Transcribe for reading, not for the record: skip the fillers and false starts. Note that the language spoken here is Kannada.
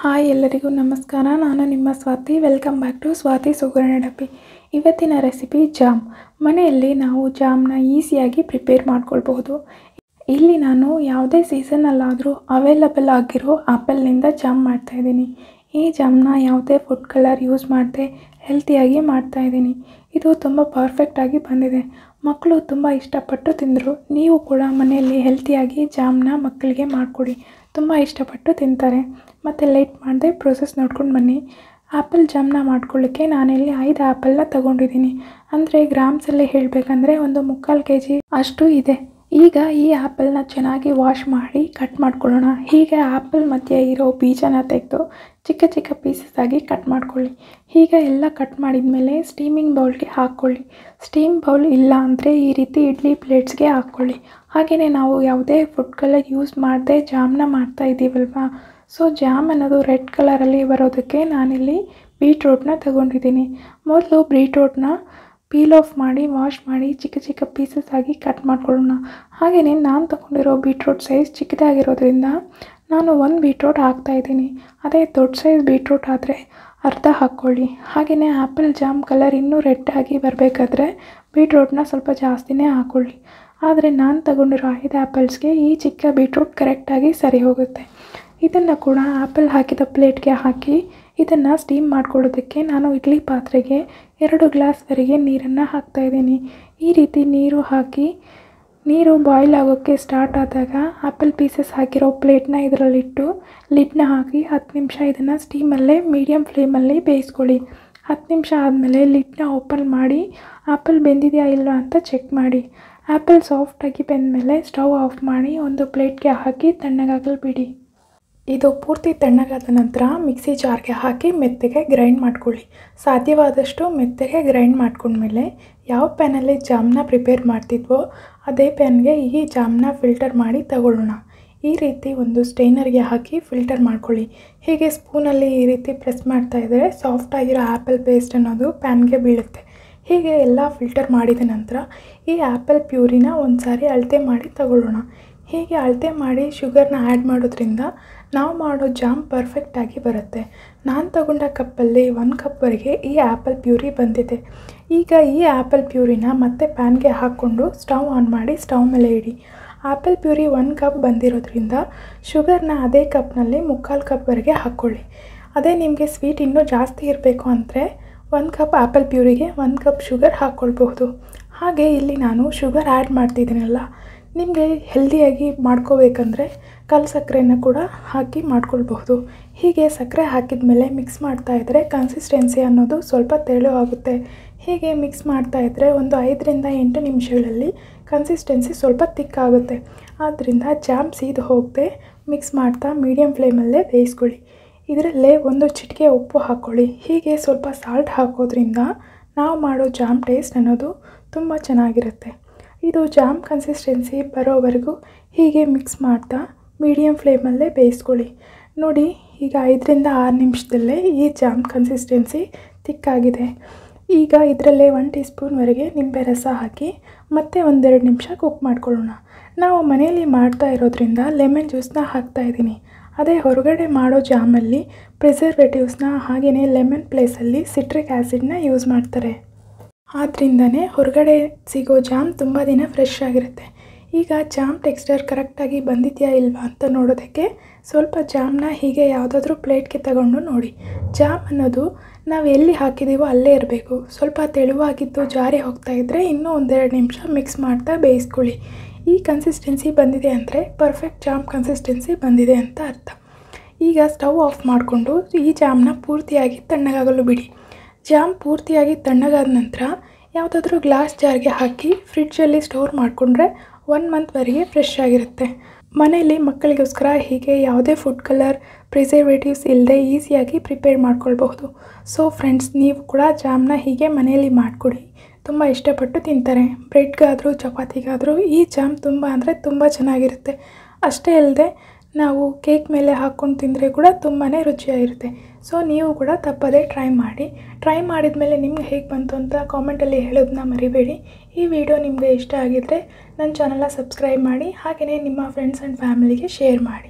ಹಾಯ್ ಎಲ್ಲರಿಗೂ ನಮಸ್ಕಾರ. ನಾನು ನಿಮ್ಮ Swathi. Welcome back to Swathi ಸುಗರಣ ಡಬ್ಬಿ. ಇವತ್ತಿನ ರೆಸಿಪಿ ಜಾಮ್. ಮನೆಯಲ್ಲಿ ನಾವು ಜಾಮ್ನ ಈಸಿಯಾಗಿ ಪ್ರಿಪೇರ್ ಮಾಡ್ಕೊಳ್ಬಹುದು. ಇಲ್ಲಿ ನಾನು ಯಾವುದೇ ಸೀಸನಲ್ಲಾದರೂ ಅವೈಲಬಲ್ ಆಗಿರೋ ಆ್ಯಪಲ್ನಿಂದ ಜಾಮ್ ಮಾಡ್ತಾಯಿದ್ದೀನಿ. ಈ ಜಾಮ್ನ ಯಾವುದೇ ಫುಡ್ ಕಲರ್ ಯೂಸ್ ಮಾಡದೆ ಹೆಲ್ತಿಯಾಗಿ ಮಾಡ್ತಾಯಿದ್ದೀನಿ. ಇದು ತುಂಬ ಪರ್ಫೆಕ್ಟಾಗಿ ಬಂದಿದೆ. ಮಕ್ಕಳು ತುಂಬ ಇಷ್ಟಪಟ್ಟು ತಿಂದರು. ನೀವು ಕೂಡ ಮನೆಯಲ್ಲಿ ಹೆಲ್ತಿಯಾಗಿ ಜಾಮ್ನ ಮಕ್ಕಳಿಗೆ ಮಾಡಿಕೊಡಿ, ತುಂಬ ಇಷ್ಟಪಟ್ಟು ತಿಂತಾರೆ. ಮತ್ತು ಲೇಟ್ ಮಾಡದೆ ಪ್ರೊಸೆಸ್ ನೋಡ್ಕೊಂಡು ಬನ್ನಿ. ಆ್ಯಪಲ್ ಜಾಮ್ನ ಮಾಡ್ಕೊಳ್ಳಿಕ್ಕೆ ನಾನಿಲ್ಲಿ 5 ಆ್ಯಪಲ್ನ ತೊಗೊಂಡಿದ್ದೀನಿ. ಅಂದರೆ ಗ್ರಾಮ್ಸಲ್ಲಿ ಹೇಳಬೇಕಂದ್ರೆ ಒಂದು 3/4 kg ಅಷ್ಟು ಇದೆ. ಈಗ ಈ ಆ್ಯಪಲ್ನ ಚೆನ್ನಾಗಿ ವಾಶ್ ಮಾಡಿ ಕಟ್ ಮಾಡ್ಕೊಳ್ಳೋಣ. ಹೀಗೆ ಆ್ಯಪಲ್ ಮಧ್ಯೆ ಇರೋ ಬೀಜನ ತೆಗೆದು ಚಿಕ್ಕ ಚಿಕ್ಕ ಪೀಸಸ್ ಆಗಿ ಕಟ್ ಮಾಡ್ಕೊಳ್ಳಿ. ಹೀಗೆ ಎಲ್ಲ ಕಟ್ ಮಾಡಿದ ಮೇಲೆ ಸ್ಟೀಮಿಂಗ್ ಬೌಲ್ಗೆ ಹಾಕ್ಕೊಳ್ಳಿ. ಸ್ಟೀಮ್ ಬೌಲ್ ಇಲ್ಲ ಅಂದರೆ ಈ ರೀತಿ ಇಡ್ಲಿ ಪ್ಲೇಟ್ಸ್ಗೆ ಹಾಕ್ಕೊಳ್ಳಿ. ಹಾಗೆಯೇ ನಾವು ಯಾವುದೇ ಫುಡ್ ಕಲರ್ ಯೂಸ್ ಮಾಡದೆ ಜಾಮ್ನ ಮಾಡ್ತಾ ಇದ್ದೀವಲ್ವ, ಸೊ ಜಾಮ್ ಅನ್ನೋದು ರೆಡ್ ಕಲರಲ್ಲಿ ಬರೋದಕ್ಕೆ ನಾನಿಲ್ಲಿ ಬೀಟ್ರೂಟ್ನ ತೊಗೊಂಡಿದ್ದೀನಿ. ಮೊದಲು ಬೀಟ್ರೂಟ್ನ ಪೀಲ್ ಆಫ್ ಮಾಡಿ ವಾಶ್ ಮಾಡಿ ಚಿಕ್ಕ ಚಿಕ್ಕ ಪೀಸಸ್ ಆಗಿ ಕಟ್ ಮಾಡ್ಕೊಳ್ಳೋಣ. ಹಾಗೆಯೇ ನಾನು ತೊಗೊಂಡಿರೋ ಬೀಟ್ರೂಟ್ ಸೈಜ್ ಚಿಕ್ಕದಾಗಿರೋದ್ರಿಂದ ನಾನು 1 ಬೀಟ್ರೂಟ್ ಹಾಕ್ತಾಯಿದ್ದೀನಿ. ಅದೇ ದೊಡ್ಡ ಸೈಜ್ ಬೀಟ್ರೂಟ್ ಆದರೆ ಅರ್ಧ ಹಾಕ್ಕೊಳ್ಳಿ. ಹಾಗೆಯೇ ಆ್ಯಪಲ್ ಜಾಮ್ ಕಲರ್ ಇನ್ನೂ ರೆಡ್ ಆಗಿ ಬರಬೇಕಾದ್ರೆ ಬೀಟ್ರೂಟ್ನ ಸ್ವಲ್ಪ ಜಾಸ್ತಿನೇ ಹಾಕ್ಕೊಳ್ಳಿ. ಆದರೆ ನಾನು ತೊಗೊಂಡಿರೋ 5 ಆ್ಯಪಲ್ಸ್ಗೆ ಈ ಚಿಕ್ಕ ಬೀಟ್ರೂಟ್ ಕರೆಕ್ಟಾಗಿ ಸರಿ ಹೋಗುತ್ತೆ. ಇದನ್ನು ಕೂಡ ಆ್ಯಪಲ್ ಹಾಕಿದ ಪ್ಲೇಟ್ಗೆ ಹಾಕಿ ಇದನ್ನು ಸ್ಟೀಮ್ ಮಾಡ್ಕೊಳ್ಳೋದಕ್ಕೆ ನಾನು ಇಡ್ಲಿ ಪಾತ್ರೆಗೆ 2 ಗ್ಲಾಸ್ವರೆಗೆ ನೀರನ್ನು ಹಾಕ್ತಾಯಿದ್ದೀನಿ. ಈ ರೀತಿ ನೀರು ಹಾಕಿ ನೀರು ಬಾಯ್ಲ್ ಆಗೋಕ್ಕೆ ಸ್ಟಾರ್ಟ್ ಆದಾಗ ಆ್ಯಪಲ್ ಪೀಸಸ್ ಹಾಕಿರೋ ಪ್ಲೇಟ್ನ ಇದರಲ್ಲಿಟ್ಟು ಲಿಡ್ನ ಹಾಕಿ 10 ನಿಮಿಷ ಇದನ್ನು ಸ್ಟೀಮಲ್ಲೇ ಮೀಡಿಯಮ್ ಫ್ಲೇಮಲ್ಲಿ ಬೇಯಿಸ್ಕೊಳ್ಳಿ. 10 ನಿಮಿಷ ಆದಮೇಲೆ ಲಿಡ್ನ ಓಪನ್ ಮಾಡಿ ಆ್ಯಪಲ್ ಬೆಂದಿದೆಯಾ ಇಲ್ಲ ಅಂತ ಚೆಕ್ ಮಾಡಿ. ಆ್ಯಪಲ್ ಸಾಫ್ಟಾಗಿ ಬೆಂದಮೇಲೆ ಸ್ಟವ್ ಆಫ್ ಮಾಡಿ ಒಂದು ಪ್ಲೇಟ್ಗೆ ಹಾಕಿ ತಣ್ಣಗಾಗಲು ಬಿಡಿ. ಇದು ಪೂರ್ತಿ ತಣ್ಣಗಾದ ನಂತರ ಮಿಕ್ಸಿ ಜಾರ್ಗೆ ಹಾಕಿ ಮೆತ್ತಗೆ ಗ್ರೈಂಡ್ ಮಾಡ್ಕೊಳ್ಳಿ. ಸಾಧ್ಯವಾದಷ್ಟು ಮೆತ್ತಗೆ ಗ್ರೈಂಡ್ ಮಾಡ್ಕೊಂಡ್ಮೇಲೆ ಯಾವ ಪ್ಯಾನಲ್ಲಿ ಜಾಮ್ನ ಪ್ರಿಪೇರ್ ಮಾಡ್ತಿದ್ವೋ ಅದೇ ಪ್ಯಾನ್ಗೆ ಈ ಜಾಮ್ನ ಫಿಲ್ಟರ್ ಮಾಡಿ ತಗೊಳ್ಳೋಣ. ಈ ರೀತಿ ಒಂದು ಸ್ಟೈನರ್ಗೆ ಹಾಕಿ ಫಿಲ್ಟರ್ ಮಾಡ್ಕೊಳ್ಳಿ. ಹೀಗೆ ಸ್ಪೂನಲ್ಲಿ ಈ ರೀತಿ ಪ್ರೆಸ್ ಮಾಡ್ತಾಯಿದ್ರೆ ಸಾಫ್ಟಾಗಿರೋ ಆ್ಯಪಲ್ ಪೇಸ್ಟ್ ಅನ್ನೋದು ಪ್ಯಾನ್ಗೆ ಬೀಳುತ್ತೆ. ಹೀಗೆ ಎಲ್ಲ ಫಿಲ್ಟರ್ ಮಾಡಿದ ನಂತರ ಈ ಆ್ಯಪಲ್ ಪ್ಯೂರಿನ ಒಂದು ಸಾರಿ ಅಳತೆ ಮಾಡಿ ತಗೊಳ್ಳೋಣ. ಹೀಗೆ ಅಳತೆ ಮಾಡಿ ಶುಗರ್ನ ಆ್ಯಡ್ ಮಾಡೋದ್ರಿಂದ ನಾವು ಮಾಡೋ ಜಾಮ್ ಪರ್ಫೆಕ್ಟಾಗಿ ಬರುತ್ತೆ. ನಾನು ತಗೊಂಡ ಕಪ್ಪಲ್ಲಿ 1 ಕಪ್ವರೆಗೆ ಈ ಆ್ಯಪಲ್ ಪ್ಯೂರಿ ಬಂದಿದೆ. ಈಗ ಈ ಆ್ಯಪಲ್ ಪ್ಯೂರಿನ ಮತ್ತೆ ಪ್ಯಾನ್ಗೆ ಹಾಕ್ಕೊಂಡು ಸ್ಟವ್ ಆನ್ ಮಾಡಿ ಸ್ಟವ್ ಮೇಲೆ ಇಡಿ. ಆ್ಯಪಲ್ ಪ್ಯೂರಿ 1 ಕಪ್ ಬಂದಿರೋದ್ರಿಂದ ಶುಗರ್ನ ಅದೇ ಕಪ್ನಲ್ಲಿ 3/4 ಕಪ್ವರೆಗೆ ಹಾಕ್ಕೊಳ್ಳಿ. ಅದೇ ನಿಮಗೆ ಸ್ವೀಟ್ ಇನ್ನೂ ಜಾಸ್ತಿ ಇರಬೇಕು ಅಂದರೆ 1 ಕಪ್ ಆ್ಯಪಲ್ ಪ್ಯೂರಿಗೆ 1 ಕಪ್ ಶುಗರ್ ಹಾಕ್ಕೊಳ್ಬಹುದು. ಹಾಗೆ ಇಲ್ಲಿ ನಾನು ಶುಗರ್ ಆ್ಯಡ್ ಮಾಡ್ತಿದ್ದೀನಲ್ಲ, ನಿಮಗೆ ಹೆಲ್ದಿಯಾಗಿ ಮಾಡ್ಕೋಬೇಕಂದ್ರೆ ಕಲ್ಲು ಸಕ್ಕರೆನ ಕೂಡ ಹಾಕಿ ಮಾಡ್ಕೊಳ್ಬಹುದು. ಹೀಗೆ ಸಕ್ಕರೆ ಹಾಕಿದ ಮೇಲೆ ಮಿಕ್ಸ್ ಮಾಡ್ತಾಯಿದ್ರೆ ಕನ್ಸಿಸ್ಟೆನ್ಸಿ ಅನ್ನೋದು ಸ್ವಲ್ಪ ತೆಳುವಾಗುತ್ತೆ. ಹೀಗೆ ಮಿಕ್ಸ್ ಮಾಡ್ತಾಯಿದ್ರೆ ಒಂದು 5ರಿಂದ 8 ನಿಮಿಷಗಳಲ್ಲಿ ಕನ್ಸಿಸ್ಟೆನ್ಸಿ ಸ್ವಲ್ಪ ತಿಕ್ಕಾಗುತ್ತೆ. ಆದ್ದರಿಂದ ಜಾಮ್ ಸೀದು ಹೋಗದೆ ಮಿಕ್ಸ್ ಮಾಡ್ತಾ ಮೀಡಿಯಮ್ ಫ್ಲೇಮಲ್ಲೇ ಬೇಯಿಸ್ಕೊಳ್ಳಿ. ಇದರಲ್ಲೇ ಒಂದು ಚಿಟಿಕೆ ಉಪ್ಪು ಹಾಕ್ಕೊಳ್ಳಿ. ಹೀಗೆ ಸ್ವಲ್ಪ ಸಾಲ್ಟ್ ಹಾಕೋದ್ರಿಂದ ನಾವು ಮಾಡೋ ಜಾಮ್ ಟೇಸ್ಟ್ ಅನ್ನೋದು ತುಂಬ ಚೆನ್ನಾಗಿರುತ್ತೆ. ಇದು ಜಾಮ್ ಕನ್ಸಿಸ್ಟೆನ್ಸಿ ಬರೋವರೆಗೂ ಹೀಗೆ ಮಿಕ್ಸ್ ಮಾಡ್ತಾ ಮೀಡಿಯಮ್ ಫ್ಲೇಮಲ್ಲೇ ಬೇಯಿಸ್ಕೊಳ್ಳಿ. ನೋಡಿ, ಈಗ 5ರಿಂದ 6 ನಿಮಿಷದಲ್ಲೇ ಈ ಜಾಮ್ ಕನ್ಸಿಸ್ಟೆನ್ಸಿ ತಿಕ್ಕಾಗಿದೆ. ಈಗ ಇದರಲ್ಲೇ 1 ಟೀ ಸ್ಪೂನ್ವರೆಗೆ ನಿಂಬೆ ರಸ ಹಾಕಿ ಮತ್ತೆ 1-2 ನಿಮಿಷ ಕುಕ್ ಮಾಡ್ಕೊಳ್ಳೋಣ. ನಾವು ಮನೆಯಲ್ಲಿ ಮಾಡ್ತಾ ಇರೋದ್ರಿಂದ ಲೆಮನ್ ಜ್ಯೂಸನ್ನ ಹಾಕ್ತಾಯಿದ್ದೀನಿ. ಅದೇ ಹೊರಗಡೆ ಮಾಡೋ ಜಾಮಲ್ಲಿ ಪ್ರಿಸರ್ವೇಟಿವ್ಸ್ನ ಹಾಗೆಯೇ ಲೆಮನ್ ಪ್ಲೇಸಲ್ಲಿ ಸಿಟ್ರಿಕ್ ಆ್ಯಸಿಡ್ನ ಯೂಸ್ ಮಾಡ್ತಾರೆ. ಆದ್ದರಿಂದನೇ ಹೊರಗಡೆ ಸಿಗೋ ಜಾಮ್ ತುಂಬ ದಿನ ಫ್ರೆಶ್ ಆಗಿರುತ್ತೆ. ಈಗ ಜಾಮ್ ಟೆಕ್ಸ್ಚರ್ ಕರೆಕ್ಟಾಗಿ ಬಂದಿದೆಯಾ ಇಲ್ವಾ ಅಂತ ನೋಡೋದಕ್ಕೆ ಸ್ವಲ್ಪ ಜಾಮ್ನ ಹೀಗೆ ಯಾವುದಾದ್ರೂ ಪ್ಲೇಟ್ಗೆ ತಗೊಂಡು ನೋಡಿ. ಜಾಮ್ ಅನ್ನೋದು ನಾವು ಎಲ್ಲಿ ಹಾಕಿದ್ದೀವೋ ಅಲ್ಲೇ ಇರಬೇಕು. ಸ್ವಲ್ಪ ತೆಳುವಾಗಿದ್ದು ಜಾರಿ ಹೋಗ್ತಾಯಿದ್ರೆ ಇನ್ನೂ 1-2 ನಿಮಿಷ ಮಿಕ್ಸ್ ಮಾಡ್ತಾ ಬೇಯಿಸ್ಕೊಳ್ಳಿ. ಈ ಕನ್ಸಿಸ್ಟೆನ್ಸಿ ಬಂದಿದೆ ಅಂದರೆ ಪರ್ಫೆಕ್ಟ್ ಜಾಮ್ ಕನ್ಸಿಸ್ಟೆನ್ಸಿ ಬಂದಿದೆ ಅಂತ ಅರ್ಥ. ಈಗ ಸ್ಟವ್ ಆಫ್ ಮಾಡಿಕೊಂಡು ಈ ಜಾಮ್ನ ಪೂರ್ತಿಯಾಗಿ ತಣ್ಣಗಾಗಲು ಬಿಡಿ. ಜಾಮ್ ಪೂರ್ತಿಯಾಗಿ ತಣ್ಣಗಾದ ನಂತರ ಯಾವುದಾದ್ರೂ ಗ್ಲಾಸ್ ಜಾರ್ಗೆ ಹಾಕಿ ಫ್ರಿಡ್ಜಲ್ಲಿ ಸ್ಟೋರ್ ಮಾಡಿಕೊಂಡ್ರೆ 1 ಮಂತ್ವರೆಗೆ ಫ್ರೆಶ್ ಆಗಿರುತ್ತೆ. ಮನೆಯಲ್ಲಿ ಮಕ್ಕಳಿಗೋಸ್ಕರ ಹೀಗೆ ಯಾವುದೇ ಫುಡ್ ಕಲರ್ ಪ್ರಿಸರ್ವೇಟಿವ್ಸ್ ಇಲ್ಲದೆ ಈಸಿಯಾಗಿ ಪ್ರಿಪೇರ್ ಮಾಡ್ಕೊಳ್ಬಹುದು. ಸೊ ಫ್ರೆಂಡ್ಸ್, ನೀವು ಕೂಡ ಜಾಮ್ನ ಹೀಗೆ ಮನೆಯಲ್ಲಿ ಮಾಡಿಕೊಡಿ, ತುಂಬ ಇಷ್ಟಪಟ್ಟು ತಿಂತಾರೆ. ಬ್ರೆಡ್ಗಾದರೂ ಚಪಾತಿಗಾದರೂ ಈ ಜಾಮ್ ತುಂಬ ಅಂದರೆ ತುಂಬ ಚೆನ್ನಾಗಿರುತ್ತೆ. ಅಷ್ಟೇ ಅಲ್ಲದೆ ನಾವು ಕೇಕ್ ಮೇಲೆ ಹಾಕ್ಕೊಂಡು ತಿಂದರೆ ಕೂಡ ತುಂಬಾ ರುಚಿಯಾಗಿರುತ್ತೆ. ಸೊ ನೀವು ಕೂಡ ತಪ್ಪದೇ ಟ್ರೈ ಮಾಡಿದ ಮೇಲೆ ನಿಮ್ಗೆ ಹೇಗೆ ಬಂತು ಅಂತ ಕಾಮೆಂಟಲ್ಲಿ ಹೇಳೋದನ್ನ ಮರಿಬೇಡಿ. ಈ ವಿಡಿಯೋ ನಿಮಗೆ ಇಷ್ಟ ಆಗಿದ್ದರೆ ನನ್ನ ಚಾನಲ್ನ ಸಬ್ಸ್ಕ್ರೈಬ್ ಮಾಡಿ, ಹಾಗೆಯೇ ನಿಮ್ಮ ಫ್ರೆಂಡ್ಸ್ ಆ್ಯಂಡ್ ಫ್ಯಾಮಿಲಿಗೆ ಶೇರ್ ಮಾಡಿ.